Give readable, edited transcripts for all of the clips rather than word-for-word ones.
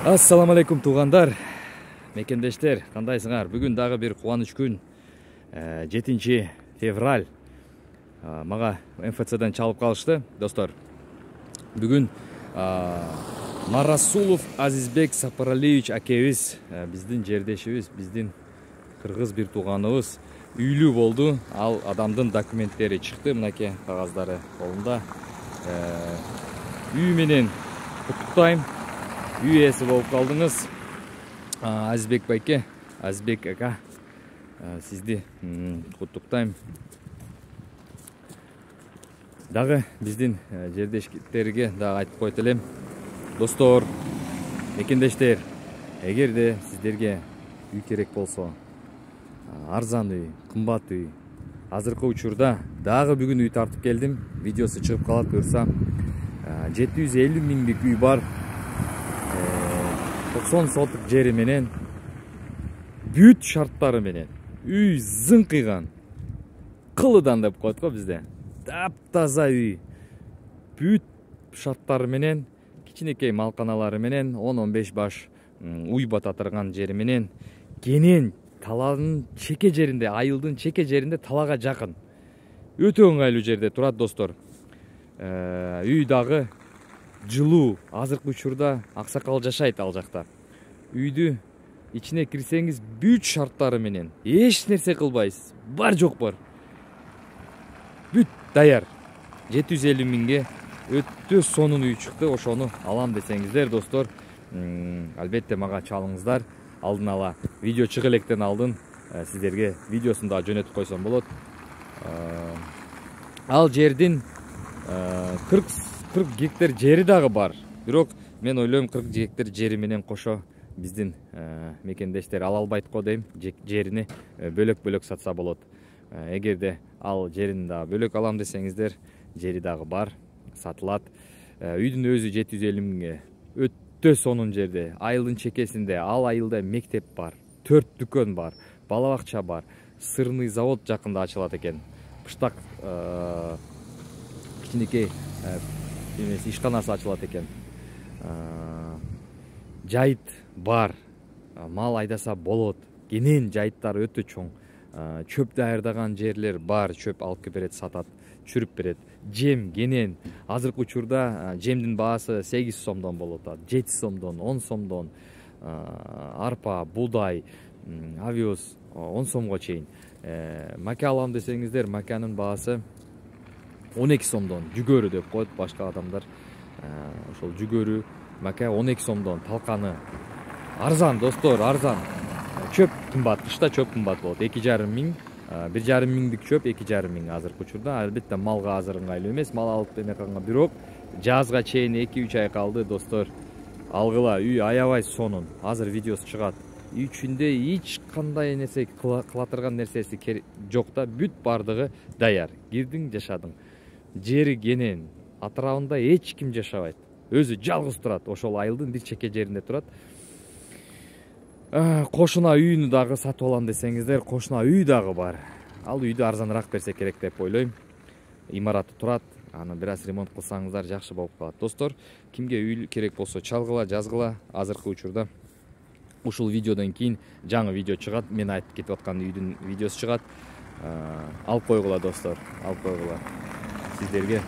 Assalamu alaikum туугандар, мекендештер, кандайсыңар? Бүгүн дагы бир кубаныч күн. 7 февраль. Мага МФЦдан чалып калышты, достор. Бүгүн Марасулов Азизбек Сапаралиевич акебиз, биздин жердешибиз, биздин кыргыз бир тууганыбыз үйлүү болду. Ал адамдын документтери чыкты, мынакей кагаздары колунда. Үй менен куттуктайм. Үй ээси болуп калдыңыз. Азизбек байке, Азизбек ака, сизди куттуктайм. Дагы биздин жердештерге дагы айтып койт элем. Достор, мекендештер, эгерде сиздерге үй керек болсо, арзан үй, кымбат үй, азыркы учурда дагы бүгүн үй тартып келдим. Видеосу чыгып калат көрсөм. 750 миңдик үй бар. 90 сотук жери менен, бүт шарттары менен, үй зыңкыйган, кылыдан деп коет го бизде. Таптаза үй, бүт шарттары менен, кичинекей малканалары менен, 10-15 баш уй бататырган жери менен, кенен таланын чеке жеринде, айылдын чеке жеринде талага жакын. Өтө ыңгайлуу жерде турат, достор. Үй дагы жылуу, азыркы учурда аксакал жашайт ал жакта. Үйдү ичине кирсеңиз бүт шарттары менен, эч нерсе кылбайсыз. Бар жок бар. Бүт даяр. 750 миңге өтө сонун үй чыкты. Ошону алам десеңиздер, достор, албетте мага чалыңыздар. Алдын ала видео чыгы электен алдын сиздерге видеосун да жөнөтүп койсом болот. Ал жердин 40 гектар жери дагы бар. Бирок мен ойлойм 40 гектар жери менен кошо биздин мекендештер ала албайт го дейм. Жерини бөлөк-бөлөк сатса болот. Эгерде ал жерин да бөлөк алам десеңиздер, жери дагы бар, сатылат. Үйдүн өзү 750 миңге өтө сонун жерде, айылдын чекесинде. Ал айылда мектеп бар, 4 дүкөн бар, бала бакча бар, сырный завод жакында ачылат экен. Пыштак кичинекей ишканасы ачылат экен. Жайыт бар, мал айдаса болот. Кенен жайыттар өтө чоң. Чөп даярдаган жерлер бар, чөп алып келип берет, сатат, чүрүп берет. Жем кенен. Азыркы учурда жемдин баасы 8 сомдон болуп атат, 7 сомдон, 10 сомдон. Арпа, буудай, авиос 10 сомго чейин. Мака алам десеңиздер, маканын баасы 12 сомдон. Жүгөрү деп коет башка адамдар. Ошол жүгөрү, мака 12 сомдон, талканы. Арзан, достор, арзан. Чөп кымбат, кышта чөп кымбат болот. 2,5 миң, 1,5 миңдик чөп 2,5 миң азыркы учурда. Албетте малга азыр ыңгайлуу эмес, мал алып эмеканга, бирок жазга чейин 2-3 ай калды, достор. Алгыла, үй аябай сонун. Азыр видеосу чыгат. Үй ичинде эч кандай нерсе кылатырган нерсеси жок да, бүт бардыгы даяр. Кирдиң, жашадың. Жери кенен, атырабында эч ким жашабайт. Өзү жалгыз турат, ошол айылдын бир чеке жеринде турат. Кошуна үйүнү дагы сатып алам десеңиздер, кошуна үй дагы бар. Ал үйдү арзаныраак берсе керек деп ойлойм. Имараты турат, аны бир аз ремонт кылсаңыздар жакшы болуп калат. Достор, кимге үй керек болсо чалгыла, жазгыла. Азыркы учурда ушул видеодон кийин жаңы видео чыгат, мен айтып кетип аткан үйдүн видеосу чыгат. Алып койгула, достор, алып койгула. Сиздерге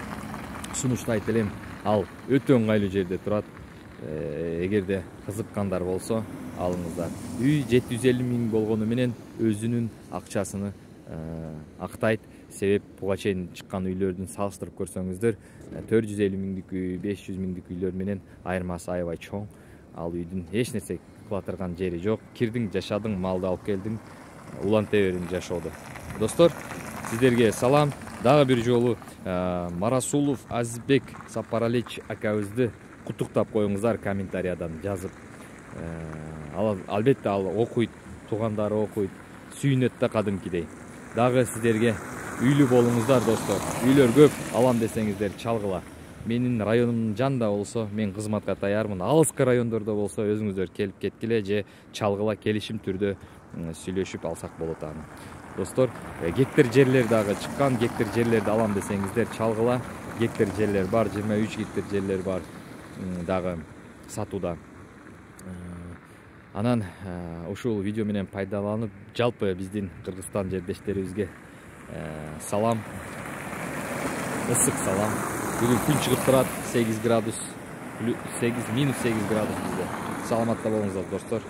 сунуштайт элем. Ал өтө ыңгайлуу жерде турат. Эгерде кызыккандар болсо, алыңыздар. Үй 750 миң болгону менен өзүнүн акчасыны актайт. Себеп буга чейин чыккан үйлөрдүн салыштырып көрсөңүздөр, 450 миңдик үй, 500 миңдик үйлөр менен айырмасы аябай чоң. Ал үйдүн эч нерсе кылатырган жери жок. Кирдиң, жашадың, малды алып келдиң, уланта бериң жашоодо. Достор, сиздерге салам. Дагы бир жолу Марасулов Азизбек Сапаралиевич акабызды куттуктап коюңуздар комментариядан жазып. Албетте ал окуйт, туугандары окуйт, сүйүнөт да кадимкидей. Дагы сиздерге үйлүү болуңуздар, достор. Үйлөр көп, алам десеңиздер чалгыла. Менин районумдун жанында болсо, мен кызматка таярмын. Алыскы райондордо болсо, өзүңүздөр келип кеткиле же чалгыла, келишим түрдө сүйлөшүп алсак болот аны. Достор, гектар жерлер дагы чыккан, гектар жерлерди алам десеңиздер чалгыла. Гектар жерлер бар, 23 гектар жерлер бар дагы сатууда. Анан ушул видео менен пайдаланып жалпы биздин Кыргызстан жердештерибизге салам, ысык салам. Бүгүн күн чыгып турат, 8 градус, -8 градус бизде. Саламатта болуңуздар достор.